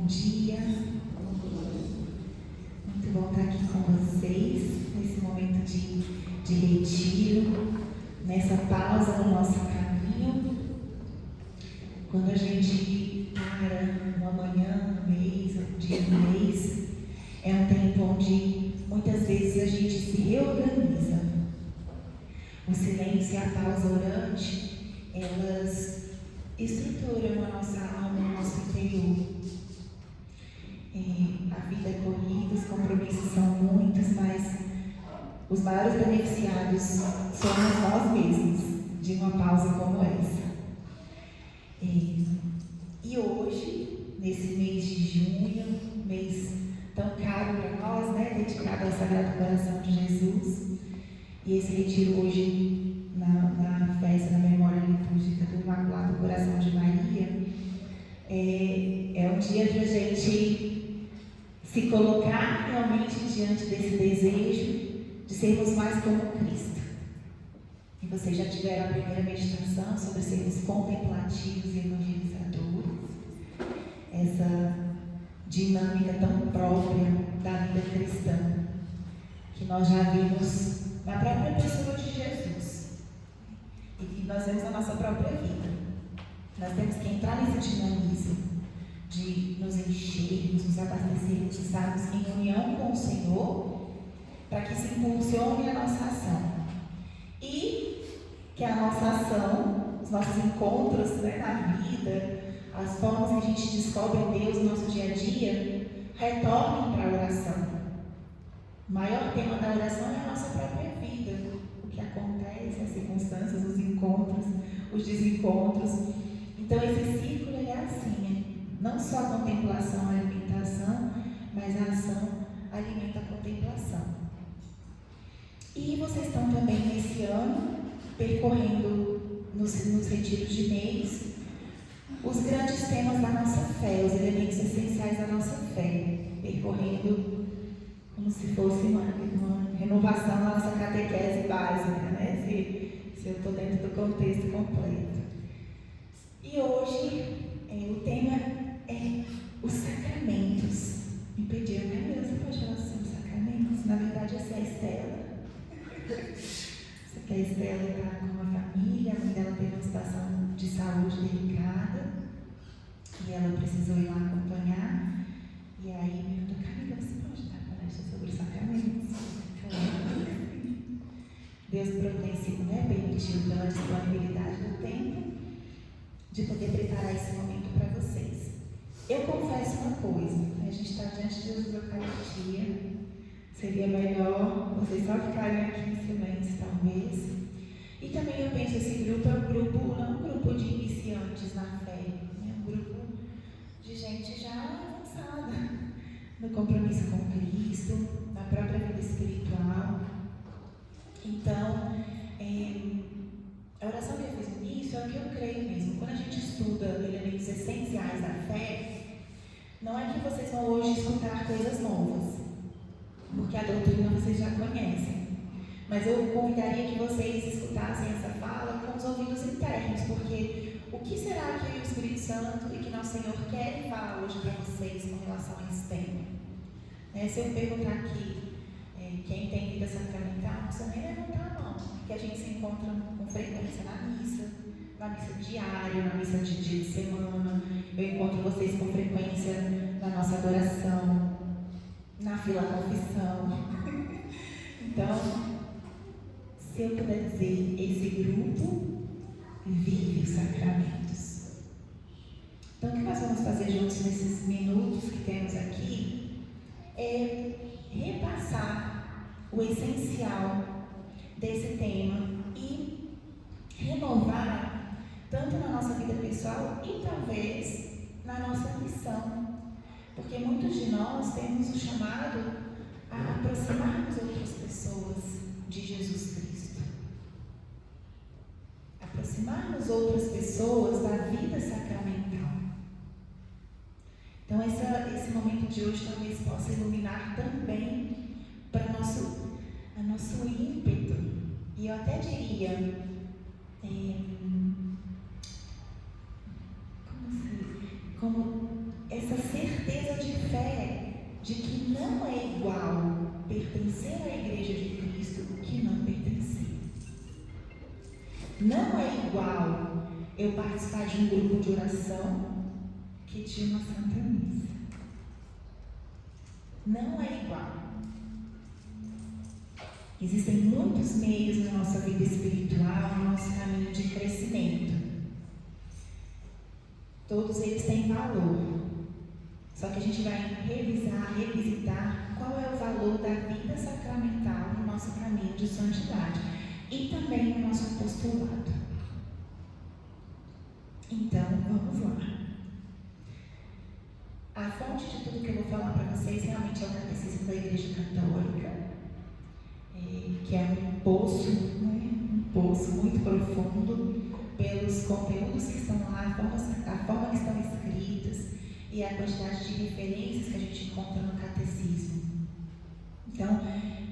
dia. Muito bom estar aqui com vocês nesse momento de retiro, nessa pausa no nosso caminho. Quando a gente para uma manhã, um mês, um dia do mês, é um tempo onde muitas vezes a gente se reorganiza. O silêncio e a pausa orante, elas estruturam a nossa alma, o nosso interior. A vida é corrida, os compromissos são muitos, mas os maiores beneficiados somos nós mesmos de uma pausa como essa. E hoje, nesse mês de junho, mês tão caro para nós, né, dedicado ao Sagrado Coração de Jesus, e esse retiro hoje na festa da memória litúrgica do Imaculado Coração de Maria, é um dia para a gente se colocar realmente diante desse desejo de sermos mais como Cristo. E vocês já tiveram a primeira meditação sobre sermos contemplativos e evangelizadores, essa dinâmica tão própria da vida cristã, que nós já vimos na própria pessoa de Jesus e que nós vemos na nossa própria vida. Nós temos que entrar nesse dinamismo de nos enchermos, nos abastecermos, estarmos em união com o Senhor, para que se impulsione a nossa ação. E que a nossa ação, os nossos encontros, né, na vida, as formas que a gente descobre em Deus no nosso dia a dia, retornem para a oração. O maior tema da oração é a nossa própria vida. O que acontece, as circunstâncias, os encontros, os desencontros. Então esse círculo é assim, não só a contemplação, a alimentação, mas a ação alimenta a contemplação. E vocês estão também nesse ano percorrendo nos retiros de mês os grandes temas da nossa fé, os elementos essenciais da nossa fé, percorrendo como se fosse uma renovação da nossa catequese básica, né? Se eu estou dentro do contexto completo. E hoje o tema é os sacramentos. Me pediram, você pode falar sobre os sacramentos? Na verdade, essa é a Estela. Essa aqui é a Estela, está com uma família, a mãe dela teve uma situação de saúde delicada e ela precisou ir lá acompanhar. E aí me perguntou, Camila, você pode dar palestra sobre os sacramentos? Deus providenciou, né, permitiu pela disponibilidade do tempo de poder preparar esse momento para vocês. Eu confesso uma coisa, a gente está diante de Jesus da Eucaristia, seria melhor vocês só ficarem aqui em silêncio, talvez. E também eu penso, esse grupo é um grupo, não um grupo de iniciantes na fé, é um grupo de gente já avançada no compromisso com Cristo, na própria vida espiritual. Então, a oração que eu fiz no início é o que eu creio mesmo. Quando a gente estuda elementos essenciais da fé, não é que vocês vão hoje escutar coisas novas, porque a doutrina vocês já conhecem. Mas eu convidaria que vocês escutassem essa fala com os ouvidos internos, porque o que será que o Espírito Santo e que Nosso Senhor quer falar hoje para vocês com relação a esse tema? Se eu perguntar aqui, quem tem vida sacramental, não precisa nem levantar a mão, porque a gente se encontra com frequência na missa diária, na missa de dia de semana. Eu encontro vocês com frequência na nossa adoração, na fila confissão. Então, se eu puder dizer, esse grupo vive os sacramentos. Então, o que nós vamos fazer juntos nesses minutos que temos aqui é repassar o essencial desse tema e renovar tanto na nossa vida pessoal e talvez na nossa missão, porque muitos de nós temos o chamado a aproximarmos outras pessoas de Jesus Cristo, aproximarmos outras pessoas da vida sacramental. Então esse momento de hoje talvez possa iluminar também para nosso ímpeto, e eu até diria, como essa certeza Não é igual eu participar de um grupo de oração que de uma Santa Missa. Não é igual. Existem muitos meios na nossa vida espiritual, no nosso caminho de crescimento. Todos eles têm valor. Só que a gente vai revisitar qual é o valor da vida sacramental no nosso caminho de santidade e também no nosso apostolado. Então, vamos lá. A fonte de tudo que eu vou falar para vocês realmente é o Catecismo da Igreja Católica, que é um poço muito profundo pelos conteúdos que estão lá, a forma que estão escritas e a quantidade de referências que a gente encontra no Catecismo. Então,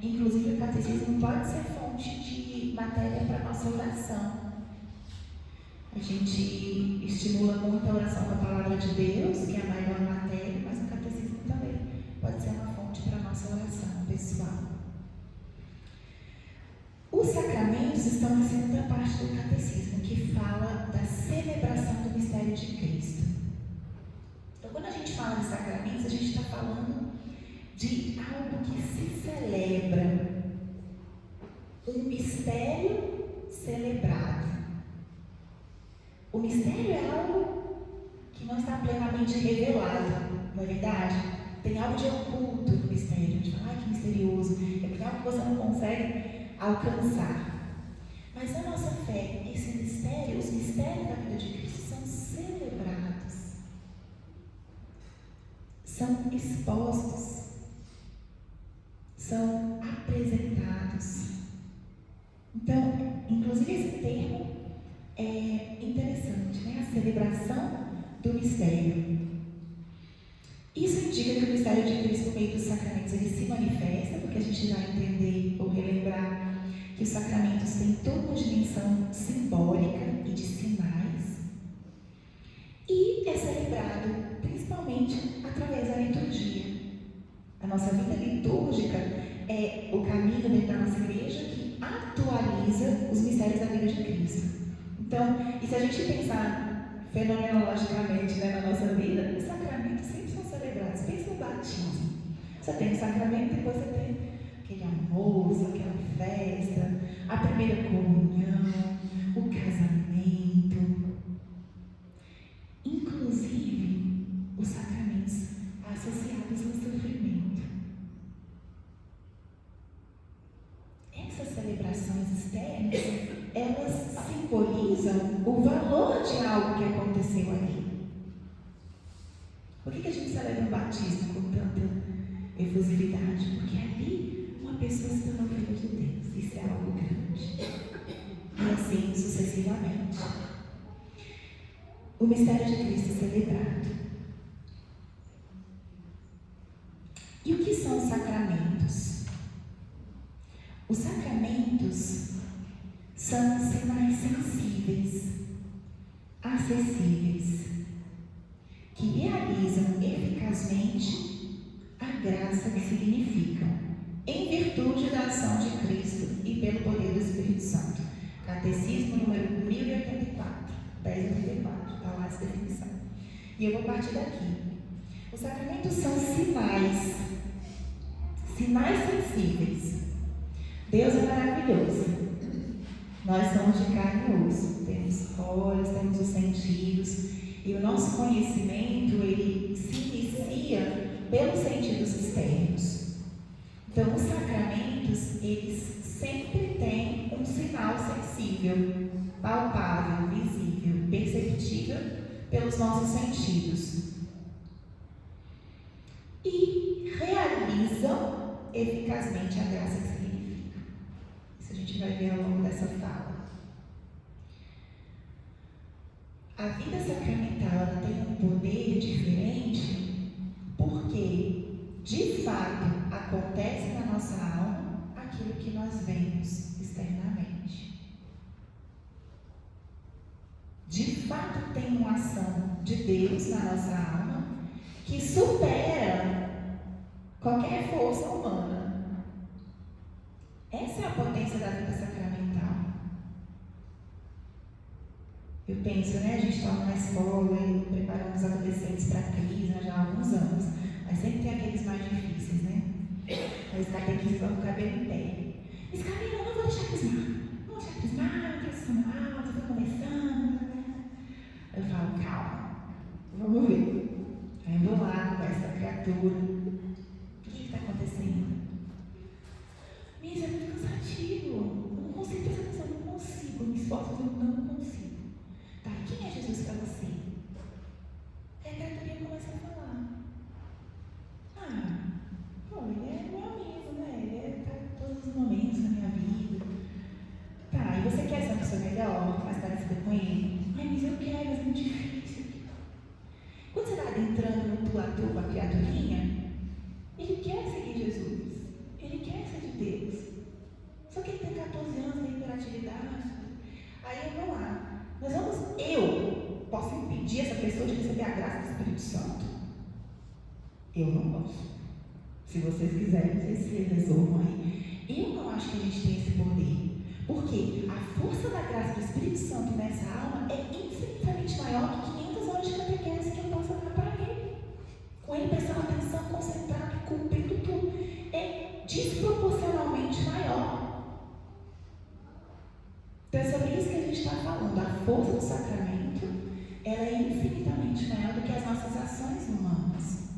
inclusive o Catecismo pode ser fonte de matéria para a nossa oração. A gente estimula muito a oração com a Palavra de Deus, que é a maior matéria, mas o Catecismo também pode ser uma fonte para a nossa oração pessoal. Os sacramentos estão na segunda parte do Catecismo, que fala da celebração do mistério de Cristo. Então, quando a gente fala de sacramentos, a gente está falando de algo que se celebra, um mistério celebrado. O mistério é algo que não está plenamente revelado, não é verdade? Tem algo de oculto no mistério. A gente fala, que misterioso. É porque é algo que você não consegue alcançar. Mas na nossa fé, esse mistério, os mistérios da vida de Cristo são celebrados, são expostos, são apresentados. Então, inclusive esse termo é interessante, né? A celebração do mistério. Isso indica que o mistério de Cristo, por meio dos sacramentos, ele se manifesta, porque a gente vai entender ou relembrar que os sacramentos têm toda uma dimensão simbólica e de sinais, e é celebrado principalmente através da liturgia. A nossa vida litúrgica é o caminho dentro da nossa igreja que atualiza os mistérios da vida de Cristo. Então, e se a gente pensar fenomenologicamente, né, na nossa vida, os sacramentos sempre são celebrados. Pensa no batismo. Você tem o sacramento, depois você tem aquele almoço, aquela festa, a primeira comunhão, o casamento. Inclusive, os sacramentos associados ao sofrimento. Essas celebrações externas, elas simbolizam o valor de algo que aconteceu ali. Por que a gente celebra o batismo com tanta efusividade? Porque ali uma pessoa se tornou filha de Deus. Isso é algo grande. E assim sucessivamente. O mistério de Cristo é celebrado. E o que são os sacramentos? Os sacramentos são sinais sensíveis, acessíveis, que realizam eficazmente a graça que significam, em virtude da ação de Cristo e pelo poder do Espírito Santo. Catecismo número 1084, 1084, está lá essa definição. E eu vou partir daqui. Os sacramentos são sinais sensíveis. Deus é maravilhoso. Nós somos de carne e osso, temos olhos, temos os sentidos, e o nosso conhecimento, ele se inicia pelos sentidos externos. Então, os sacramentos, eles sempre têm um sinal sensível, palpável, visível, perceptível pelos nossos sentidos. E realizam eficazmente a graça que significa. Isso a gente vai ver ao longo dessa fala. A vida sacramental, ela tem um poder diferente porque, de fato, acontece na nossa alma aquilo que nós vemos externamente. De fato, tem uma ação de Deus na nossa alma que supera qualquer força humana. Essa é a potência da vida sacramental. Eu penso, né? A gente está numa escola e preparando os adolescentes para a crise, né, já há alguns anos. Mas sempre tem aqueles mais difíceis, né? Aí os catequistas vão com o cabelo em pé. Mas Camila, eu não vou deixar crismar. Não vou deixar crismar, pressão alta, estou começando. Eu falo, calma, vamos ver. Aí eu vou lá, converso com a criatura. O que está acontecendo? Miss, é muito cansativo. Eu não consigo prestar atenção, eu não consigo. Eu me esforço, mas eu não consigo. Tá, e quem é Jesus para você? Aí a criatura começa a falar. Pô, ele é meu amigo, né? Ele está em todos os momentos da minha vida. Tá, e você quer ser uma pessoa melhor, mais parecida com ele? Ai, mas eu quero, mas é muito difícil. Quando você está adentrando no tua com a criaturinha, ele quer seguir Jesus. Ele quer ser de Deus. Só que ele tem 14 anos, tem hiperatividade. Aí eu vou lá. Eu posso impedir essa pessoa de receber a graça do Espírito Santo? Eu não posso. Se vocês quiserem, vocês se resolvam aí. Eu não acho que a gente tem esse poder. Porque a força da graça do Espírito Santo nessa alma é infinitamente maior que 500 horas de catequese que eu posso dar para ele. Com ele prestando atenção, concentrado, cumprindo tudo. É desproporcionalmente maior. Então é sobre isso que a gente está falando. A força do sacramento, ela é infinitamente maior do que as nossas ações humanas.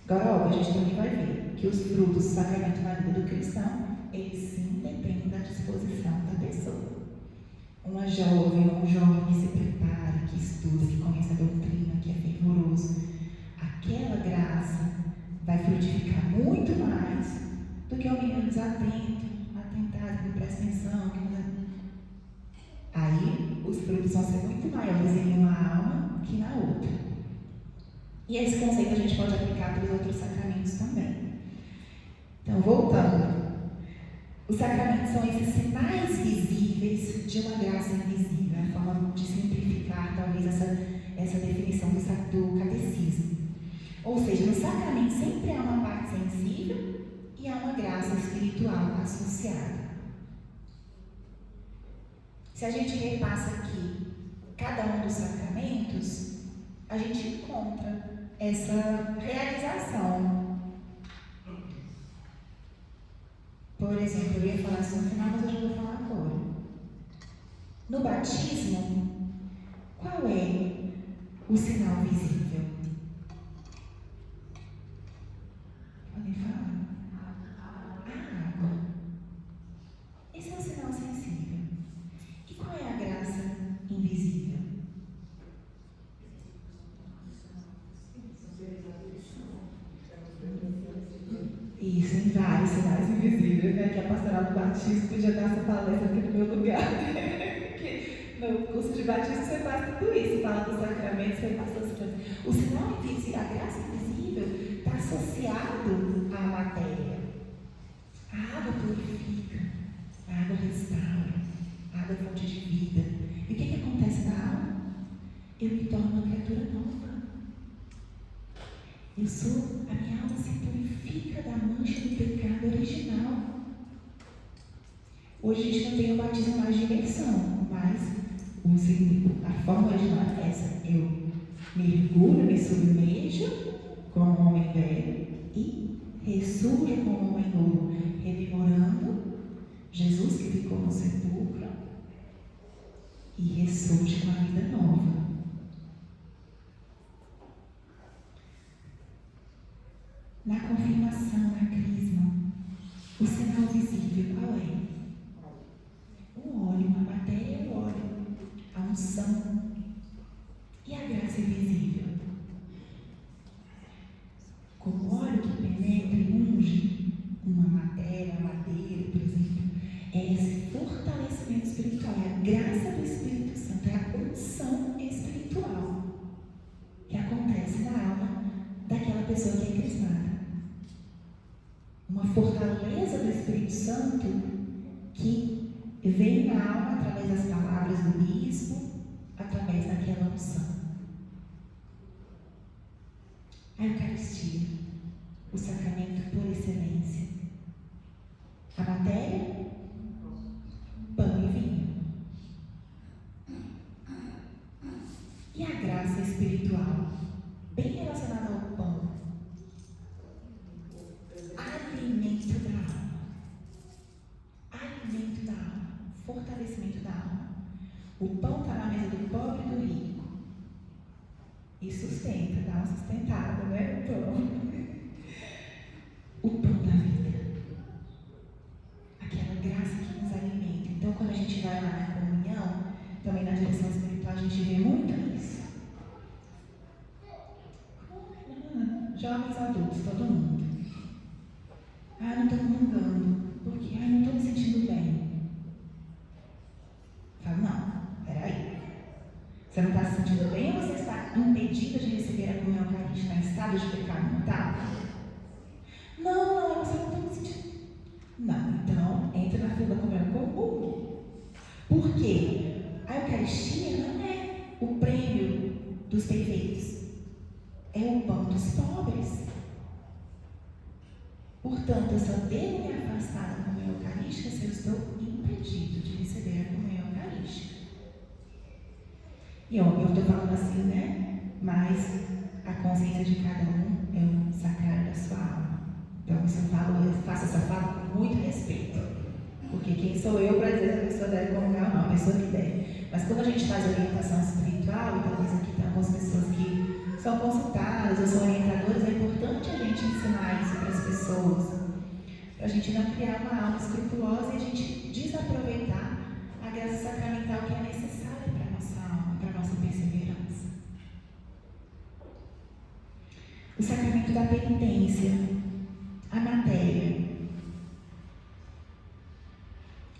Agora, óbvio, a gente também vai ver que os frutos do sacramento na vida do cristão, eles sim dependem da disposição da pessoa. Uma jovem ou um jovem que se prepara, que estuda, que conhece a doutrina, que é fervoroso, aquela graça vai frutificar muito mais do que um menino desatento, atentado, que não presta atenção, que não... Aí, os frutos vão ser muito maiores em uma alma que na outra. E esse conceito a gente pode aplicar para os outros sacramentos também. Então, voltando. Os sacramentos são esses sinais visíveis de uma graça invisível, a forma de simplificar, talvez, essa definição do catecismo. Ou seja, no sacramento sempre há uma parte sensível e há uma graça espiritual associada. Se a gente repassa aqui cada um dos sacramentos, a gente encontra essa realização. Por exemplo, eu ia falar isso no final, mas eu já vou falar agora. No batismo, qual é o sinal visível? Podem falar? A água. Esse é o sinal sensível. E qual é a graça invisível? Isso, em vários sinais invisíveis, né? Que a pastoral do batismo podia dar essa palestra aqui no meu lugar. Porque no curso de batismo você faz tudo isso, fala dos sacramentos, você faz todas as coisas. O sinal invisível, a graça invisível, está associado à matéria. A água purifica, a água restaura, a água é fonte de vida. E o que acontece na alma? Eu me torno uma criatura nova. A minha alma se purifica da mancha do pecado original. Hoje a gente não tem o batismo mais de imersão, mas a forma original é essa. Eu mergulho, me submejo como um homem velho e ressurjo como um homem novo, revigorando Jesus que ficou no sepulcro e ressurge com a vida nova. Na confirmação, na crisma, o sinal visível qual é? O óleo, a matéria é o óleo, a unção e a graça invisível. Como o óleo que penetra e unge uma matéria, a madeira, por exemplo, é esse fortalecimento espiritual, é a graça do Espírito Santo, é a unção espiritual que acontece na alma daquela pessoa que é crismada. Uma fortaleza do Espírito Santo que vem na alma através das palavras do bispo, através daquela unção. A Eucaristia, o sacramento por excelência. A matéria, pão e vinho. espiritual, bem relacionado ao pão. Alimento da alma. Alimento da alma. Fortalecimento da alma. O pão está na mesa do pobre e do rico. E sustenta, dá uma sustentada, né? O pão da vida. Aquela graça que nos alimenta. Então, quando a gente vai lá na comunhão, também na direção espiritual, a gente vê muito isso. Jovens adultos, todo mundo. Não estou comungando. Por quê? Não estou me sentindo bem. Fala, não, peraí. Você não está se sentindo bem ou você está impedida de receber a comunhão eucarística? Está em estado de pecado mental? Não, você não está me sentindo. Não, então, entra na fila da comunhão comum. Por quê? A Eucaristia não é o prêmio dos perfeitos. É o pão dos pobres. Portanto, eu só devo me afastar da comunhão eucarística se eu estou impedido de receber a comunhão eucarística. E eu estou falando assim, né? Mas a consciência de cada um é um sacrário da sua alma. Então, isso eu faço essa fala com muito respeito. Porque quem sou eu para dizer se a pessoa deve comungar ou não? A pessoa que deve. Mas quando a gente faz orientação espiritual, e talvez aqui tem algumas pessoas que são consultadas ou são orientadoras, é importante a gente ensinar isso para as pessoas, para a gente não criar uma alma escrupulosa e a gente desaproveitar a graça sacramental que é necessária para a nossa alma, para a nossa perseverança. O sacramento da penitência, a matéria,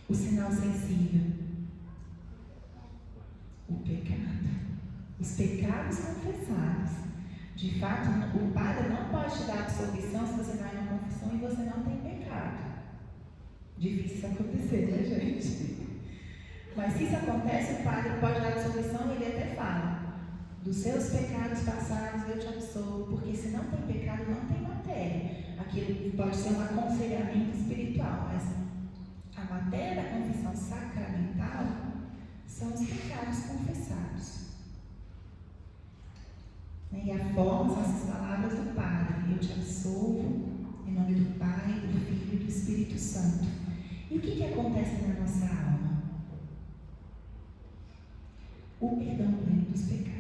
o sinal sensível, o pecado. Os pecados confessados. De fato, o padre não pode te dar absolvição se você vai na confissão e você não tem pecado. Difícil isso acontecer, né, gente? Mas se isso acontece, o padre pode dar absolvição e ele até fala: dos seus pecados passados eu te absolvo, porque se não tem pecado, não tem matéria. Aquilo pode ser um aconselhamento espiritual, mas a matéria da confissão sacramental são os pecados confessados. E a forma são essas palavras do Padre: eu te absolvo em nome do Pai, do Filho e do Espírito Santo. E o que acontece na nossa alma? O perdão pleno dos pecados.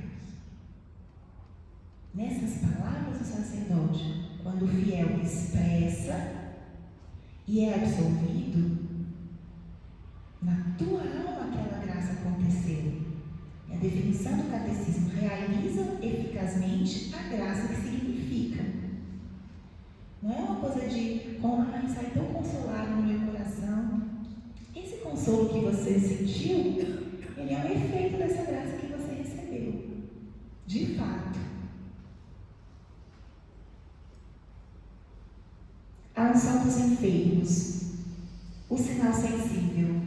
Nessas palavras do sacerdote, quando o fiel expressa e é absolvido, na tua alma aquela graça aconteceu. A definição do catecismo: realiza eficazmente a graça que significa. Não é uma coisa de sai tão consolado no meu coração. Esse consolo que você sentiu, ele é um efeito dessa graça que você recebeu. De fato. A unção dos enfermos, o sinal sensível,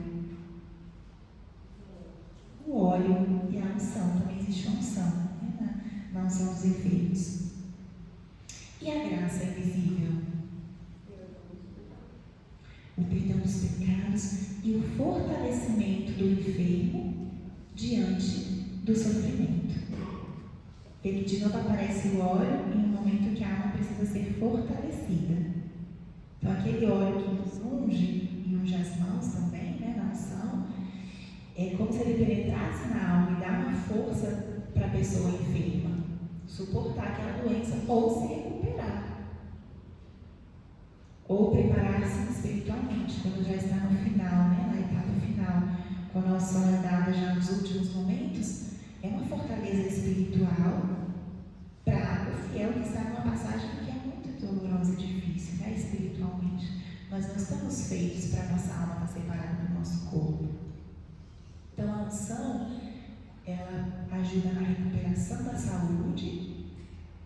o óleo e a unção. Também existe uma unção, né? Na unção dos enfermos. E a graça invisível, o perdão dos pecados e o fortalecimento do enfermo diante do sofrimento. Vê que de novo aparece o óleo em um momento que a alma precisa ser fortalecida. Então aquele óleo que nos unge e unge as mãos também, né, na unção, é como se ele penetrasse na alma e dá uma força para a pessoa enferma suportar aquela doença ou se recuperar, ou preparar-se espiritualmente quando já está no final, né, na etapa final, quando a unção é dada já nos últimos momentos. É uma fortaleza espiritual para o fiel que está numa passagem que é muito dolorosa e difícil, né, espiritualmente. Nós não estamos feitos para a nossa alma estar separada do nosso corpo. Então a unção, ela ajuda na recuperação da saúde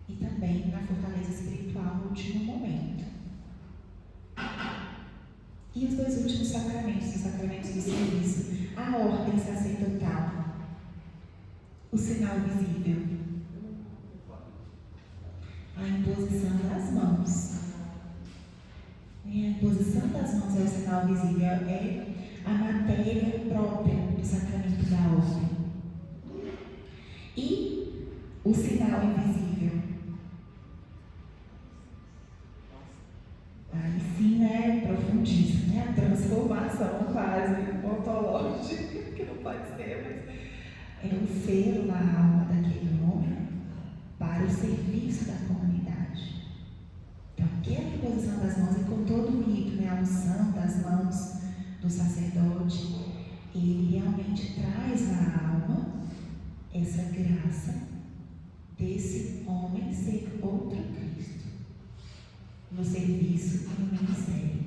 e também na fortaleza espiritual no último momento. E os dois últimos sacramentos, os sacramentos do serviço, a ordem sacerdotal, o sinal visível, a imposição das mãos. E a imposição das mãos é o sinal visível, é a matéria própria do sacramento da ordem. E o É o selo na alma daquele homem para o serviço da comunidade. Então, aquela imposição das mãos é com todo o rito, né? A unção das mãos do sacerdote, ele realmente traz na alma essa graça desse homem ser outro Cristo no serviço e no ministério.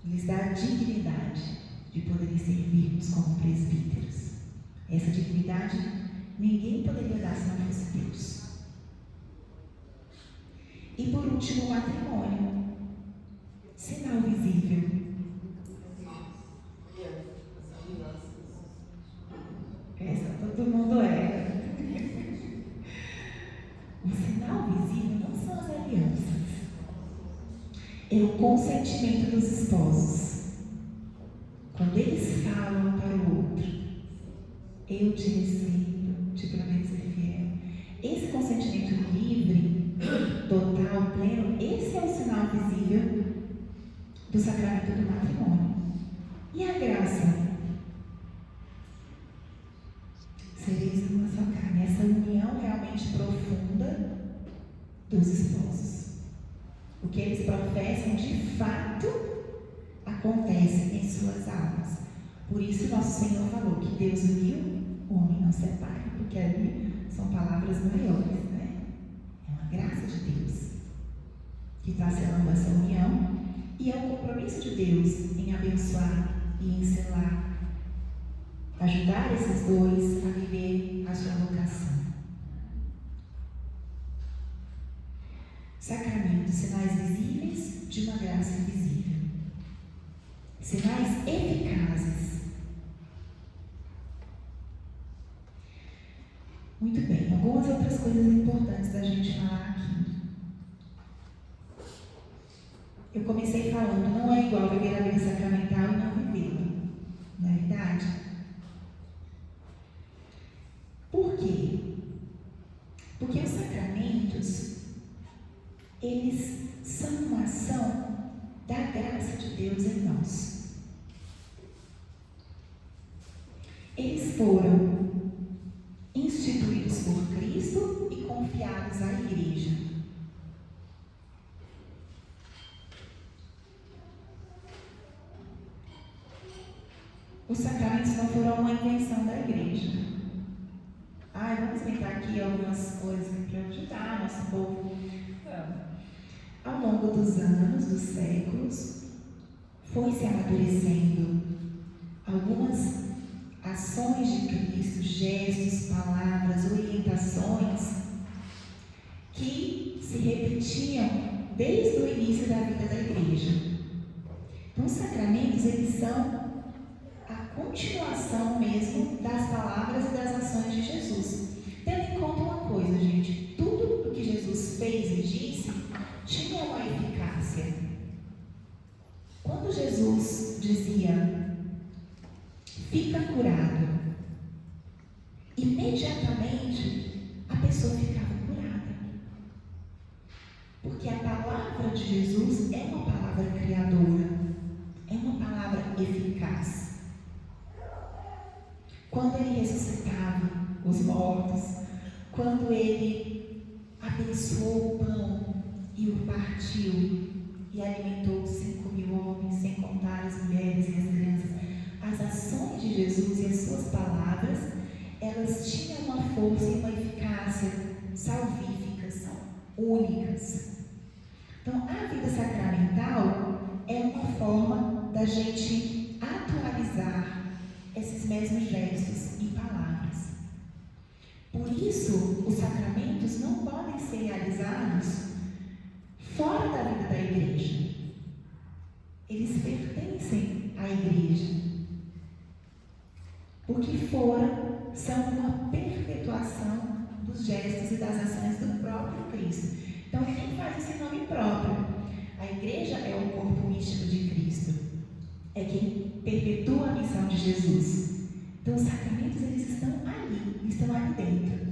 Lhes dá a dignidade de poderem servirmos como presbíteros. Essa dignidade ninguém poderia dar se não fosse Deus. E por último, o matrimônio. Sinal visível. Essa todo mundo é. O sinal visível não são as alianças. É o consentimento dos esposos. Quando eles falam para o outro, eu te recebo, te prometo ser fiel. Esse consentimento livre, total, pleno, esse é o sinal visível do sacramento do matrimônio. E a graça? Sereis uma só carne. Essa união realmente profunda dos esposos. O que eles professam, de fato, acontece em suas almas. Por isso, nosso Senhor falou que Deus uniu, o homem não separa, porque ali são palavras maiores, né? É uma graça de Deus que está selando essa união, e é o compromisso de Deus em abençoar e em selar, ajudar esses dois a viver a sua vocação. Sacramentos, sinais visíveis de uma graça invisível. Sinais eficazes. Muito bem, algumas outras coisas importantes da gente falar aqui. Eu comecei falando, não é igual viver a vida sacramental e não vivê-la. Não é verdade? Por quê? Porque os sacramentos, eles são uma ação da graça de Deus em nós. Eles foram instituídos por Cristo e confiados à Igreja. Os sacramentos não foram uma invenção da Igreja. Vamos inventar aqui algumas coisas para ajudar nosso povo. Ao longo dos anos, dos séculos, foi se amadurecendo algumas ações de Cristo, gestos, palavras, orientações que se repetiam desde o início da vida da Igreja. Então, os sacramentos, eles são a continuação mesmo das palavras e das ações de Jesus. Tendo em conta uma coisa, gente, tudo o que Jesus fez e disse tinha uma eficácia. Quando Jesus dizia, fica curado, imediatamente a pessoa ficava curada. Porque a palavra de Jesus é uma palavra criadora, é uma palavra eficaz. Quando ele ressuscitava os mortos, quando ele abençoou o pão e o partiu e alimentou 5.000 homens, sem contar as mulheres e as crianças, as ações de Jesus e as suas palavras, elas tinham uma força e uma eficácia salvíficas, únicas. Então, a vida sacramental é uma forma da gente atualizar esses mesmos gestos e palavras. Por isso, os sacramentos não podem ser realizados fora da vida da Igreja. Eles pertencem à Igreja, porque são uma perpetuação dos gestos e das ações do próprio Cristo. Então, quem faz esse nome próprio? A Igreja é o corpo místico de Cristo. É quem perpetua a missão de Jesus. Então, os sacramentos, eles estão ali dentro.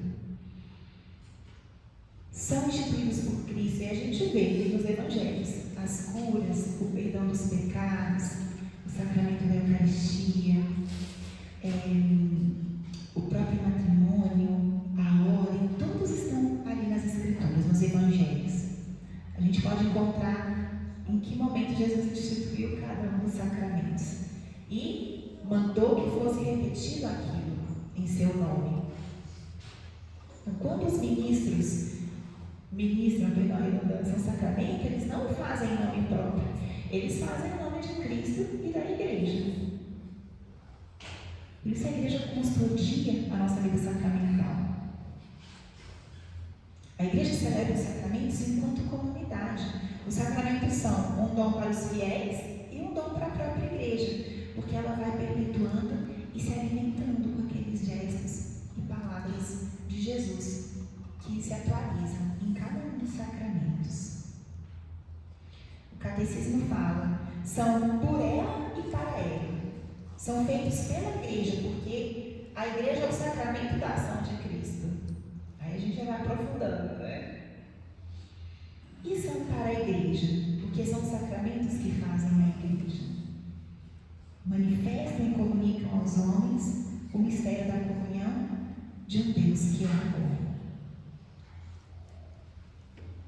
São instituídos por Cristo, e a gente vê nos Evangelhos. A as curas, o perdão dos pecados, o sacramento da Eucaristia, o próprio matrimônio, a ordem, todos estão ali nas Escrituras, nos Evangelhos. A gente pode encontrar em que momento Jesus instituiu cada um dos sacramentos e mandou que fosse repetido aquilo em seu nome. Então, quando os ministram, perdão, a redundância, um sacramento, eles não fazem em nome próprio, eles fazem em nome de Cristo e da Igreja. Por isso a Igreja custodia a nossa vida sacramental. A Igreja celebra os sacramentos enquanto comunidade. Os sacramentos são um dom para os fiéis e um dom para a própria Igreja, porque ela vai perpetuando e se alimentando com aqueles gestos e palavras de Jesus que se atualizam em cada um dos sacramentos. O Catecismo fala, são por ela e para ela. São feitos pela Igreja, porque a Igreja é o sacramento da ação de Cristo. Aí a gente já vai aprofundando, né? E são para a Igreja, porque são sacramentos que fazem a Igreja. Manifestam e comunicam aos homens o mistério da comunhão de um Deus que é amor.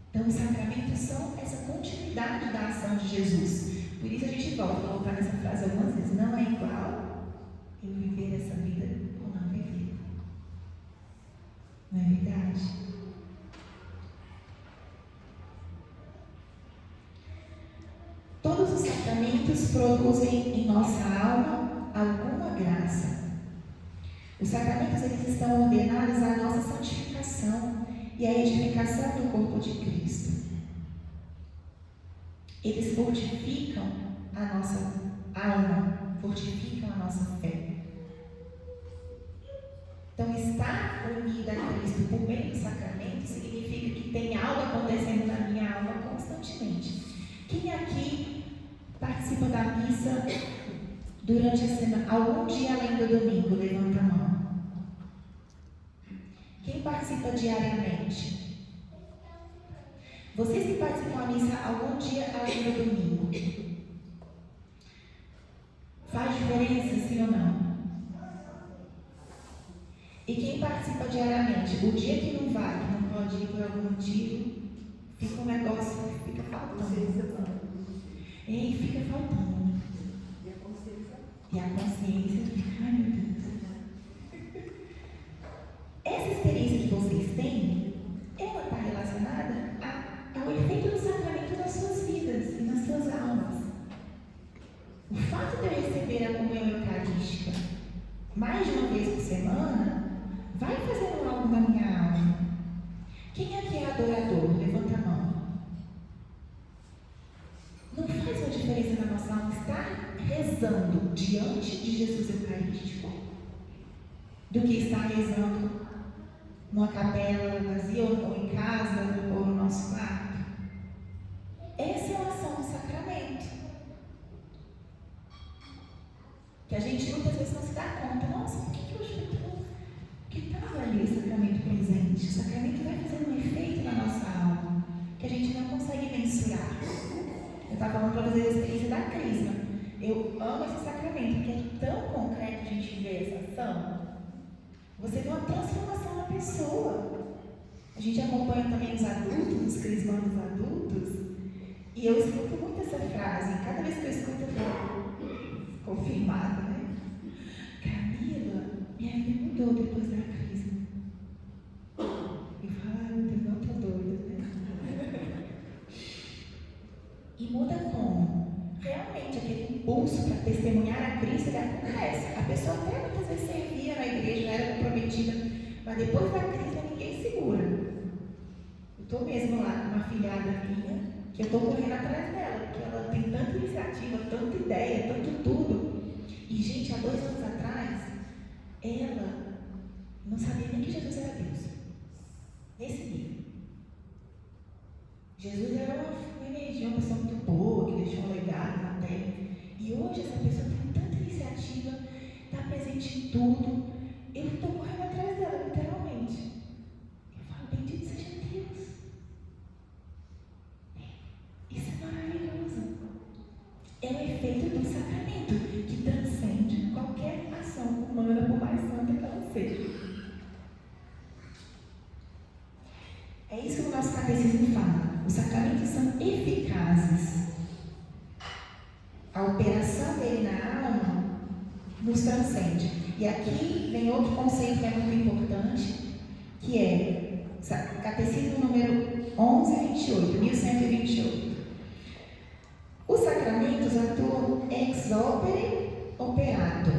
Então, os sacramentos são essa continuidade da ação de Jesus. Por isso a gente volta nessa frase algumas vezes. Não é igual eu viver essa vida ou não viver. Não é verdade? Todos os sacramentos produzem em nossa alma alguma graça. Os sacramentos eles estão ordenados à nossa santificação e à edificação do corpo de Cristo. Eles fortificam a nossa alma, fortificam a nossa fé. Então, estar unida a Cristo por meio do sacramento significa que tem algo acontecendo na minha alma constantemente. Quem aqui participa da missa durante a semana, algum dia além do domingo? Levanta a mão. Quem participa diariamente? Vocês que participam da missa algum dia além do domingo, faz diferença, sim ou não? E quem participa diariamente, o dia que não vai, que não pode ir por algum motivo, fica um negócio que fica faltando. E fica faltando. E a consciência fica, ai meu Deus. Essa experiência que vocês têm, ela está relacionada ao efeito do sacramento nas suas vidas e nas suas almas. O fato de eu receber a comunhão eucarística mais de uma vez por semana vai fazendo algo na minha alma. Quem aqui é adorador? Levanta a mão. Não faz uma diferença na nossa alma estar rezando diante de Jesus Eucarístico do que estar rezando numa capela vazia ou em casa ou no nosso quarto? Essa é a ação do sacramento. Que a gente muitas vezes não se dá conta. Nossa, por que hoje que estava ali o sacramento presente? O sacramento vai fazendo um efeito na nossa alma que a gente não consegue mensurar. Eu estava falando para vocês a experiência da Crisma. Eu amo esse sacramento, porque é tão concreto a gente ver essa ação. Você vê uma transformação na pessoa. A gente acompanha também os adultos, os crismandos adultos, e eu escuto muito essa frase. Cada vez que eu escuto, eu falo, confirmado, né? Camila, minha vida mudou depois da Crisma. Eu falo, ai meu Deus, não tô doida, né? E muda como? Realmente, aquele impulso para testemunhar a Cristo, ele acontece. A pessoa até muitas vezes servia na igreja, era comprometida, mas depois da Cristo ninguém segura. Eu estou mesmo lá com uma filhada minha, que eu estou correndo atrás dela, porque ela tem tanta iniciativa, tanta ideia, tanto tudo. E, gente, há 2 anos atrás, ela não sabia nem que Jesus era Deus. Nesse nível. Jesus era uma energia, uma pessoa muito boa, que deixou um legado na terra. E hoje essa pessoa tem tanta iniciativa, está presente em tudo. Eu estou correndo atrás dela, literalmente. Eu falo, bendito seja Deus. Isso é maravilhoso. efeito do sacramento, que transcende qualquer ação humana, por mais santa que ela seja. É isso que o nosso catecismo fala. Os sacramentos são eficazes. A operação dele na alma nos transcende. E aqui vem outro conceito que é muito importante, que é Catecismo número 1128. Os sacramentos atuam ex opere operato,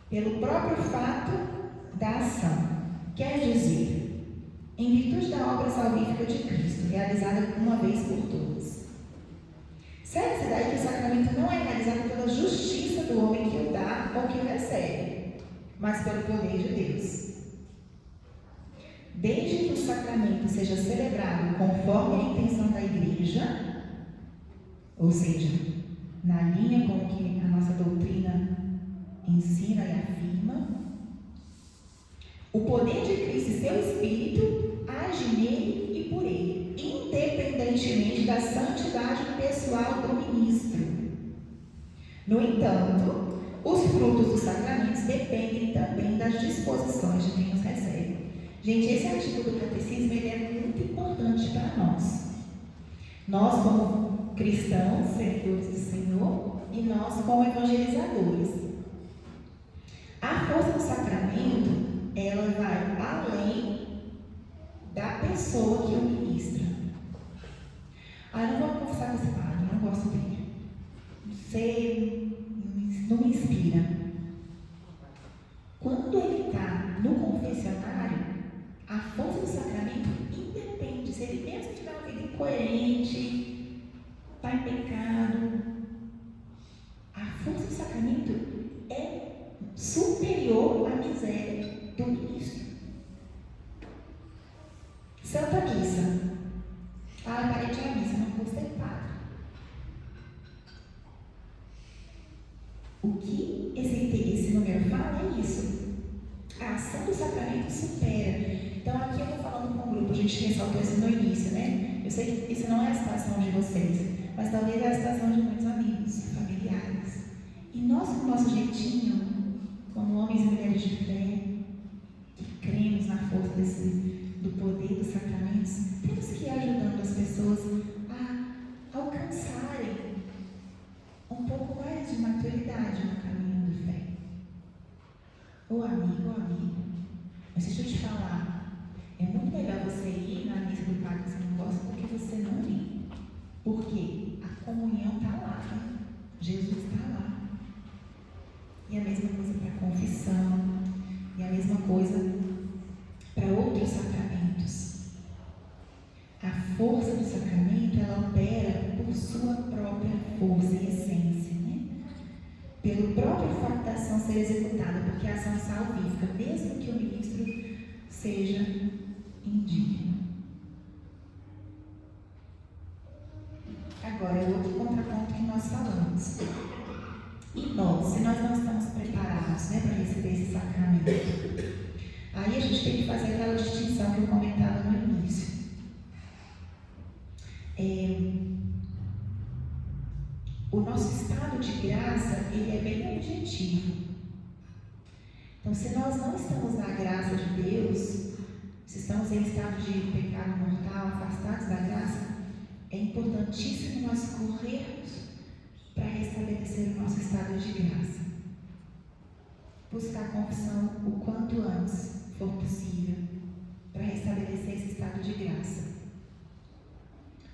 pelo próprio fato da ação. Quer dizer, em virtude da obra salvífica de Cristo, realizada uma vez por todas. Segue-se daí que o sacramento não é realizado pela justiça do homem que o dá ou que o recebe, mas pelo poder de Deus. Desde que o sacramento seja celebrado conforme a intenção da Igreja, ou seja, na linha com que a nossa doutrina ensina e afirma, o poder de Cristo e seu Espírito age nele e por ele, independentemente da santidade pessoal do ministro. No entanto, os frutos dos sacramentos dependem também das disposições de quem os recebe. Gente, esse artigo do catecismo ele é muito importante para nós. Nós, como cristãos, servidores do Senhor, e nós, como evangelizadores. A força do sacramento, ela vai além da pessoa que o ministra. Eu não vou confessar com esse padre, eu não gosto dele. Não me inspira. Quando ele está no confessionário, a força do sacramento independe. Se ele mesmo tiver uma vida incoerente, está em pecado, a força do sacramento é superior à miséria do ministro. Santa Missa. Parei de ir à missa, não gostei, padre. O que esse número fala é isso. A ação do sacramento supera. Então, aqui eu estou falando com um grupo, a gente ressaltou isso no início, né? Eu sei que isso não é a situação de vocês, mas talvez é a situação de muitos amigos, familiares. E nós, com o nosso jeitinho, como homens e mulheres de fé, que cremos na força do poder dos sacramentos, temos que ir ajudando as pessoas a alcançarem um pouco mais de maturidade no caminho de fé. Ô amigo, mas deixa eu te falar, é muito melhor você ir na missa do padre que você não gosta do que você não ir. Por quê? A comunhão está lá, né? Jesus está lá. E a mesma coisa para a confissão, e a mesma coisa para outros sacramentos. A força do sacramento, ela opera por sua própria força e essência, né? Pelo próprio fato da ação ser executada, porque a ação salvífica, mesmo que o ministro seja indigno. Agora, é outro contraponto que nós falamos. E nós, se nós não estamos preparados, né, para receber esse sacramento, aí a gente tem que fazer aquela distinção que eu comentava no início. O nosso estado de graça, ele é bem objetivo. Então, se nós não estamos na graça de Deus, se estamos em estado de pecado mortal, afastados da graça, é importantíssimo nós corrermos para restabelecer o nosso estado de graça. Buscar a confissão o quanto antes for possível, para restabelecer esse estado de graça.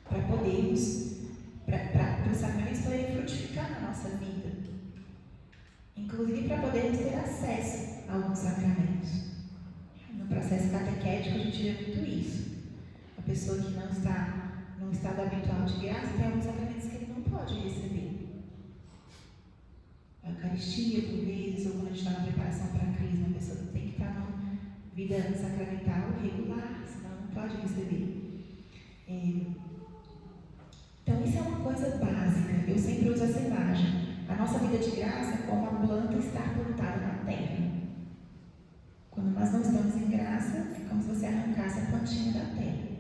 Para podermos, para os sacramentos poderem frutificar na nossa vida. Inclusive para podermos ter acesso a alguns sacramentos. No processo catequético a gente vê muito isso. A pessoa que não está num estado habitual de graça tem alguns sacramentos que ele não pode receber. A Eucaristia, por vezes, ou quando a gente está na preparação para a crisma, a pessoa tem que estar numa vida sacramental regular, senão não pode receber. Então, isso é uma coisa básica. Eu sempre uso essa imagem. A nossa vida de graça é como a planta estar plantada na terra. Quando nós não estamos em graça, é como se você arrancasse a plantinha da terra.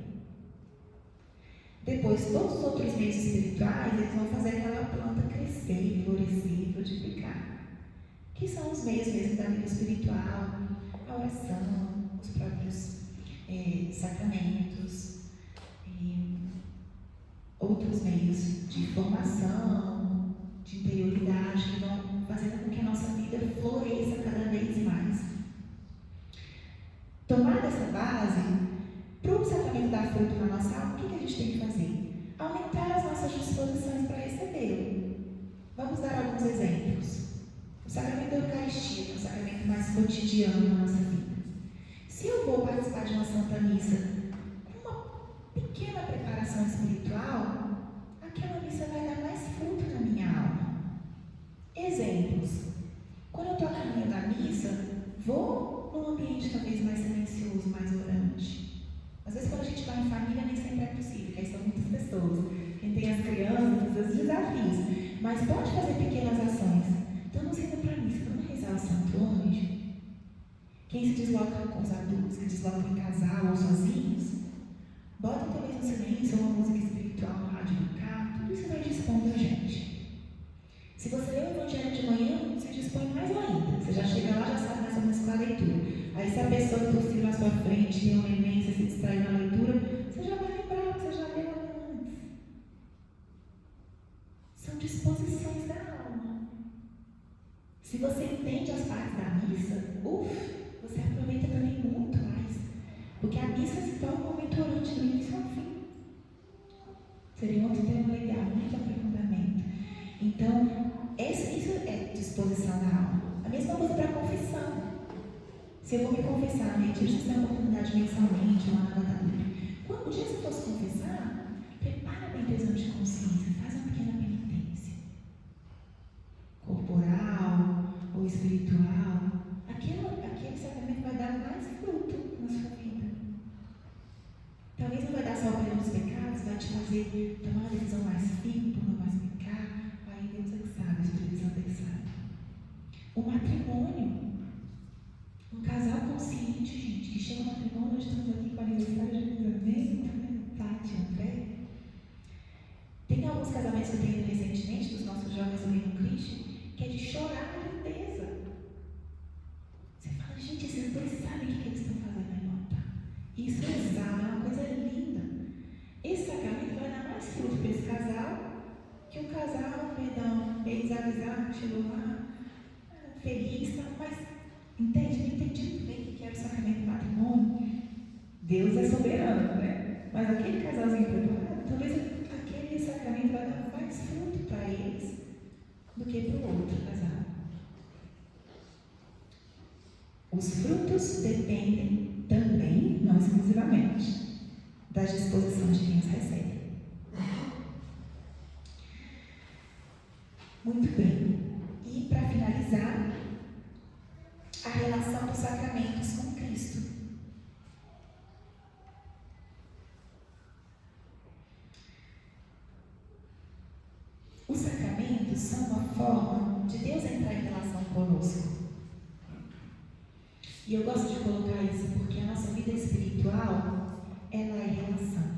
depois todos os outros meios espirituais, eles vão fazer aquela planta crescer, florescer, frutificar. Que são os meios mesmo da vida espiritual, a oração, os próprios sacramentos, outros meios de formação, de interioridade, que vão fazendo com que a nossa vida floresça cada vez mais. Tomada essa base, para o sacramento dar fruto na nossa alma, o que a gente tem que fazer? Aumentar as nossas disposições para recebê-lo. Vamos dar alguns exemplos. O sacramento da Eucaristia, que é o sacramento mais cotidiano na nossa vida. Se eu vou participar de uma Santa Missa com uma pequena preparação espiritual, aquela missa vai dar mais fruto na minha alma. Exemplos. Quando eu estou a caminho da missa, vou num ambiente talvez mais silencioso, mais orante. Às vezes quando a gente vai em família nem sempre é possível, porque aí são muitas pessoas. Quem tem as crianças, os desafios. Mas pode fazer pequenas ações. Estamos indo para a missa, vamos rezar o Santo Anjo. Quem se desloca com os adultos, que deslocam em casal ou sozinhos, bota talvez um silêncio ou uma música espiritual no rádio do carro, tudo isso vai dispondo a gente. Se você lê o Evangelho de manhã, você dispõe mais ainda. Você já chega lá, já sabe mais ou menos qual é a leitura. Aí se a pessoa tossir na sua frente, tem uma imensa, se distrair na leitura, você já vai lembrar, você já leu antes. São disposições da alma. Se você entende as partes da missa, você aproveita também muito mais. Porque a missa se torna um momento orante do início ao fim. Seria um outro tema legal, muito aprofundamento. Então, isso é disposição da alma. A mesma coisa para a confissão. Se eu vou me confessar, né? A gente tem uma oportunidade mensalmente, uma lavadura. Quando o dia que você for se confessar, prepara bem o exame de consciência, faz uma pequena penitência. Corporal ou espiritual. Aquele sacramento vai dar mais fruto na sua vida. Talvez não vai dar só o perdão dos pecados, vai te fazer tomar uma decisão mais firme por não mais pecar. Aí Deus é que sabe, o Espírito Santo é que sabe. O matrimônio. Um casal consciente, gente, que chega no matrimônio, nós estamos aqui com a aniversário de casamento, né? Tati, André. Tem alguns casamentos que eu tenho recentemente, dos nossos jovens do Reino Cristo, que é de chorar a lindeza. Você fala, gente, esses dois sabem o que eles estão fazendo aí no altar. Isso é uma coisa linda. Esse sacramento vai dar mais fruto para esse casal que o casal, meio desavisado, chegou lá, feliz, mas entende? Não entendi muito bem o que era o sacramento do matrimônio. Deus é soberano, né? Mas aquele casalzinho preparado, talvez aquele sacramento vai dar mais fruto para eles do que para o outro casal. Os frutos dependem também, não exclusivamente, da disposição de quem os recebe. Muito bem. E para finalizar, a relação dos sacramentos com Cristo. Os sacramentos são uma forma de Deus entrar em relação conosco. E eu gosto de colocar isso porque a nossa vida espiritual, ela é relação.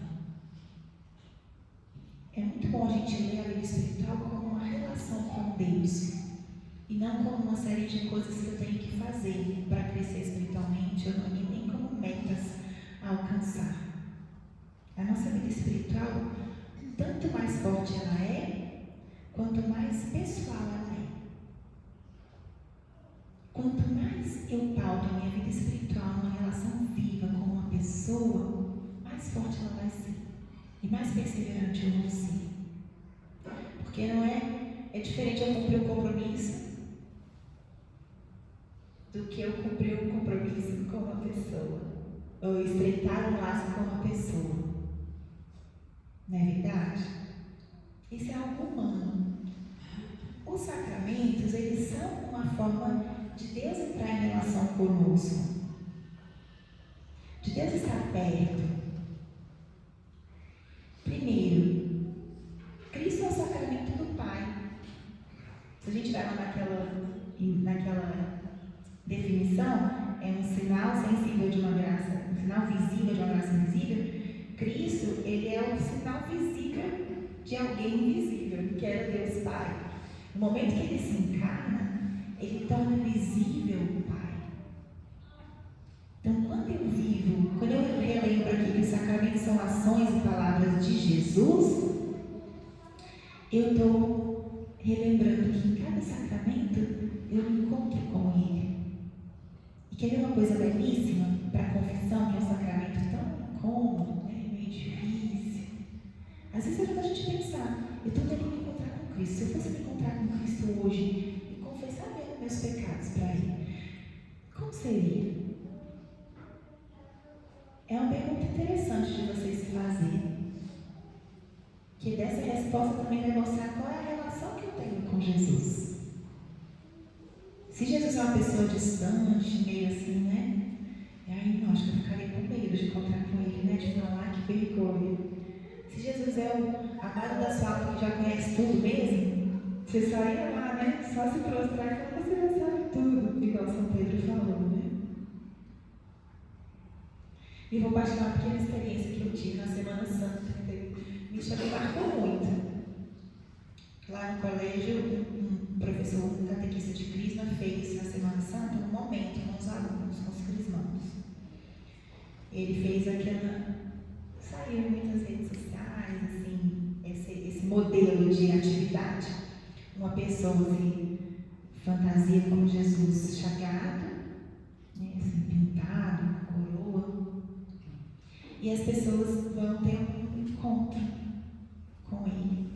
É muito bom a gente ler a vida espiritual como uma relação com Deus. E não como uma série de coisas que eu tenho que fazer para crescer espiritualmente, ou nem como metas a alcançar. A nossa vida espiritual, tanto mais forte ela é, quanto mais pessoal ela é. Quanto mais eu pauto a minha vida espiritual numa relação viva com uma pessoa, mais forte ela vai ser. E mais perseverante eu vou ser. Porque não é diferente eu cumprir um compromisso do que eu cumprir um compromisso com uma pessoa, ou estreitar um laço com uma pessoa. Não é verdade? Isso é algo humano. Os sacramentos, eles são uma forma de Deus entrar em relação conosco, de Deus estar perto. Primeiro, Cristo é o sacramento do Pai. Se a gente vai lá naquela definição, é um sinal sensível de uma graça, um sinal visível de uma graça invisível, Cristo, ele é o sinal visível de alguém invisível, que era Deus Pai. No momento que ele se encarna, ele torna visível o Pai. Então, quando eu relembro aqui que os sacramentos são ações e palavras de Jesus, eu estou relembrando que em cada sacramento eu me encontro com Ele. E quer ver uma coisa belíssima para a confissão, que é um sacramento tão incômodo, né? Meio difícil. Às vezes é hora da gente pensar, eu estou querendo me encontrar com Cristo. Se eu fosse me encontrar com Cristo hoje e confessar mesmo meus pecados para Ele, como seria? É uma pergunta interessante de vocês se fazerem. Que dessa resposta também vai mostrar qual é a relação que eu tenho com Jesus. Se Jesus é uma pessoa distante, meio assim, né? Aí, não, acho que eu ficaria com medo de encontrar com Ele, né? De falar, que vergonha. Se Jesus é o amado da sua alma que já conhece tudo mesmo, você só ia lá, né? Só se prostrar e falar, você já sabe tudo, igual São Pedro falou, né? E vou partilhar uma pequena experiência que eu tive na Semana Santa, que me marcou muito. Lá no colégio, um professor, um catequista de Crisma, fez na Semana Santa um momento com os alunos, com os crismãos. Ele fez aquela... Saiu em muitas redes sociais, assim, esse modelo de atividade. Uma pessoa assim, fantasia como Jesus chagado, né, assim, pintado, coroa. E as pessoas vão ter um encontro com Ele.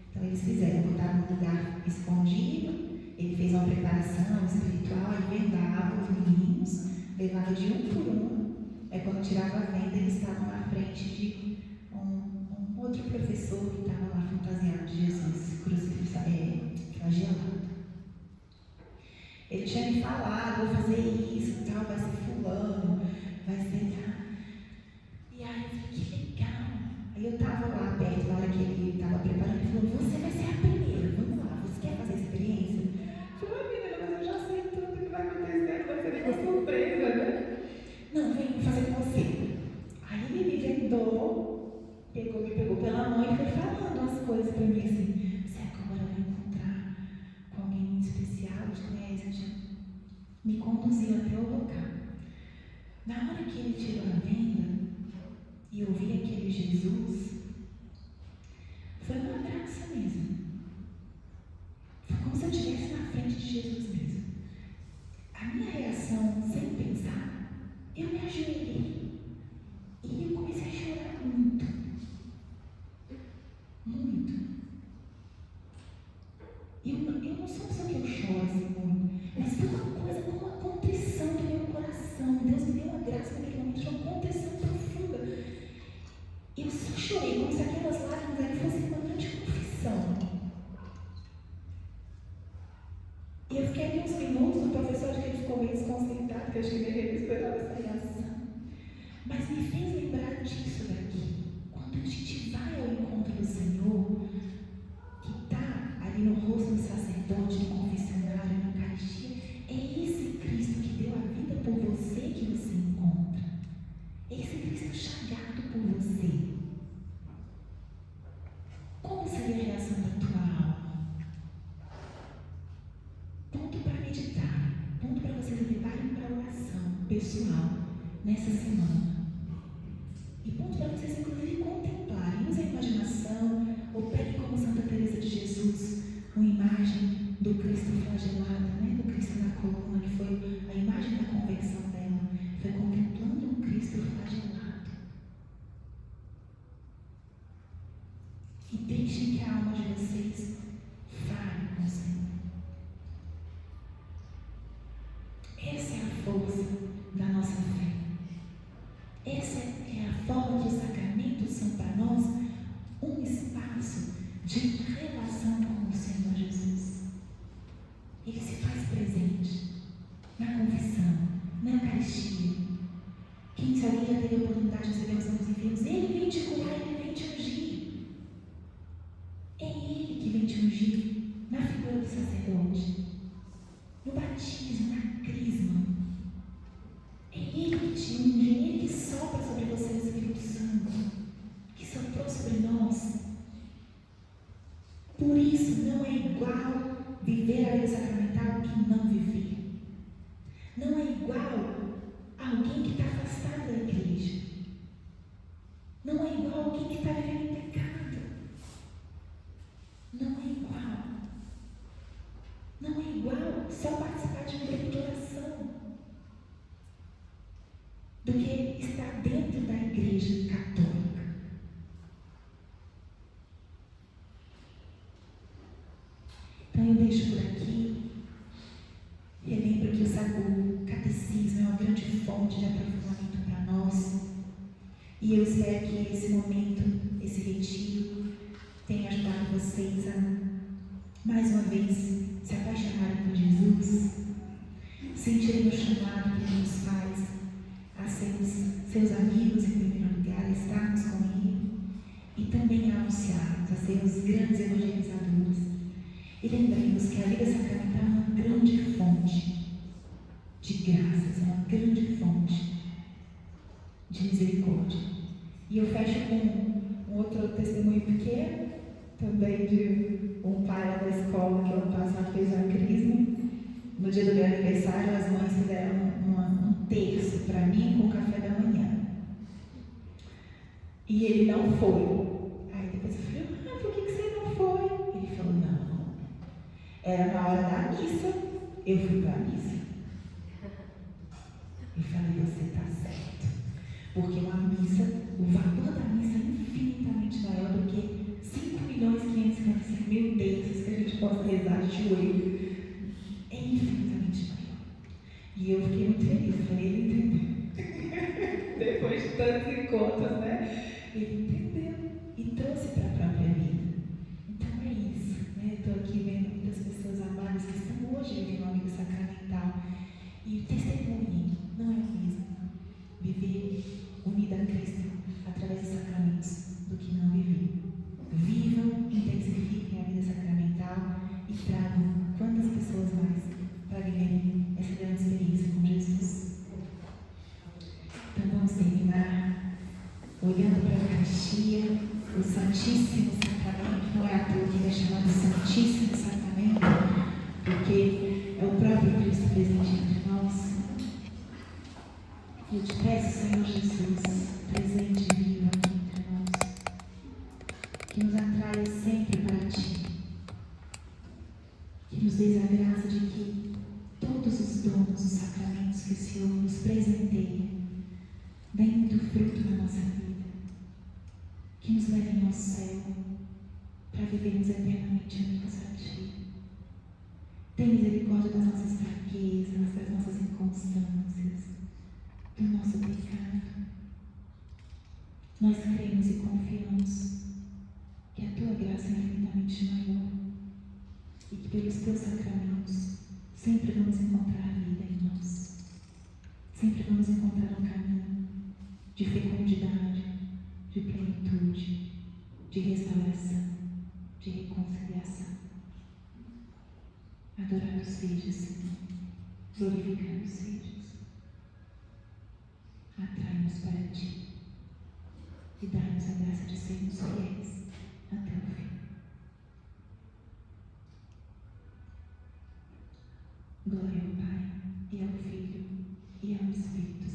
Então eles fizeram, botaram num lugar escondido, ele fez uma preparação espiritual, e vendava os meninos, levava de um por um. Aí quando tirava a venda, eles estavam na frente de um outro professor que estava lá fantasiado de Jesus, flagelado. Ele tinha me falado, vou fazer isso, tal, vai ser fulano, vai ser tal. E aí eu falei, que legal. Aí eu estava lá perto, na hora que ele estava preparando, ele falou, você vai ser a primeira, vamos lá, você quer fazer a experiência? Eu falei, menina, mas eu já sei tudo que vai acontecer, vai ser uma surpresa, né? Não, vem fazer com você. Aí ele me vendou, me pegou pela mão e foi falando umas coisas para mim assim, você agora vai encontrar com alguém muito especial, te conhece, me conduziu até o local. Na hora que ele tirou a venda, e eu vi aquele Jesus, foi uma graça mesmo. Foi como se eu estivesse na frente de Jesus mesmo. A minha reação, sem pensar, eu me ajoelhei e eu comecei a chorar muito. Muito. Eu não sou uma pessoa que eu choro assim muito, mas foi uma coisa com uma contrição do meu coração. Deus me deu uma graça naquele momento de uma contrição profunda. Eu só chorei, como se aquelas lágrimas ali fossem uma grande confissão. E eu fiquei ali uns minutos, o professor acho que ele ficou meio desconcentrado, porque eu acho que ele esperava essa reação. Mas me fez lembrar disso daqui. Quando a gente vai ao encontro do Senhor, que está ali no rosto do sacerdote, no confessionário, na Eucaristia, é esse Cristo que deu a vida por você que você encontra. Esse Cristo chagado por você. Como seria a reação da tua alma? Ponto para meditar, ponto para vocês levarem para a oração pessoal nessa semana. E ponto para vocês, inclusive, contemplarem. Use a imaginação, ou pegue como Santa Teresa de Jesus, uma imagem do Cristo flagelado, né? Do Cristo na coluna, que foi a imagem da conversão dela. Foi contemplando um Cristo flagelado. E deixem que a alma de vocês fale com o Senhor. Essa é a força da nossa fé. Essa é a forma que os sacramentos são para nós um espaço de relação com o Senhor Jesus. Ele se faz presente na confissão, na Eucaristia. Se alguém já teve a oportunidade de receber os santos enfermos, ele vem te curar, ele vem te ungir. É ele que vem te ungir na figura do sacerdote, no batismo, na crisma. É ele que te unge, é ele que sopra sobre você o Espírito Santo. Não é igual viver a vida sacramental e não viver. Não é igual alguém que está afastado da igreja. Não é igual alguém que está vivendo em pecado. Não é igual. Não é igual só participar de um grupo de oração do que estar dentro da igreja católica. Então eu deixo por aqui. Relembro que o catecismo é uma grande fonte de aprofundamento para nós. E eu espero que esse momento, esse retiro, tenha ajudado vocês a, mais uma vez, se apaixonarem por Jesus, sentirem o chamado que Ele nos faz a sermos seus amigos em primeiro lugar, a estarmos com Ele, e também a anunciarmos, a sermos grandes evangelizadores. E lembremos que a vida sacramental é uma grande fonte de graças, é uma grande fonte de misericórdia. E eu fecho com um outro testemunho pequeno, também de um pai lá da escola que ano passado fez a crisma. No dia do meu aniversário, as mães fizeram um terço para mim com café da manhã. E ele não foi. Aí depois eu falei, por que você não foi? Ele falou, não. Era na hora da missa, eu fui para a missa. E falei, você está certo. Porque uma missa, o valor da missa é infinitamente maior do que 5.555.000 terços que a gente possa rezar de joelho. É infinitamente maior. E eu fiquei muito feliz. Eu falei, ele entendeu. Depois de tantos encontros, né? Ele entendeu e trouxe para a própria vida. Então é isso, né? Estou aqui vendo muitas pessoas amadas que estão hoje vivendo uma vida sacramental. E testemunhem, não é o mesmo viver unida a Cristo através dos sacramentos do que não viver. Vivam, intensifiquem a vida sacramental e tragam quantas pessoas mais para viverem essa grande experiência com Jesus. Então vamos terminar olhando para a Eucaristia, o Santíssimo Sacramento. Não é à toa que ele é chamado Santíssimo Sacramento, porque é o próprio Cristo presente entre nós. E eu te peço, Senhor Jesus, presente e vivo aqui entre nós, que nos atraia sempre para Ti, que nos dês a graça de que todos os dons dos sacramentos que o Senhor nos presenteia deem muito fruto na nossa vida, que nos levem ao céu para vivermos eternamente unidos a Ti. Tem misericórdia das nossas fraquezas, das nossas inconstâncias, do nosso pecado. Nós cremos e confiamos que a Tua graça é infinitamente maior e que pelos Teus sacramentos sempre vamos encontrar a vida em nós. Sempre vamos encontrar um caminho de fecundidade, de plenitude, de restauração, de reconciliação. Adorado seja, Senhor, glorificado sejas. Atrai-nos para Ti e dá-nos a graça de sermos fiéis até o fim. Glória ao Pai, e ao Filho, e ao Espírito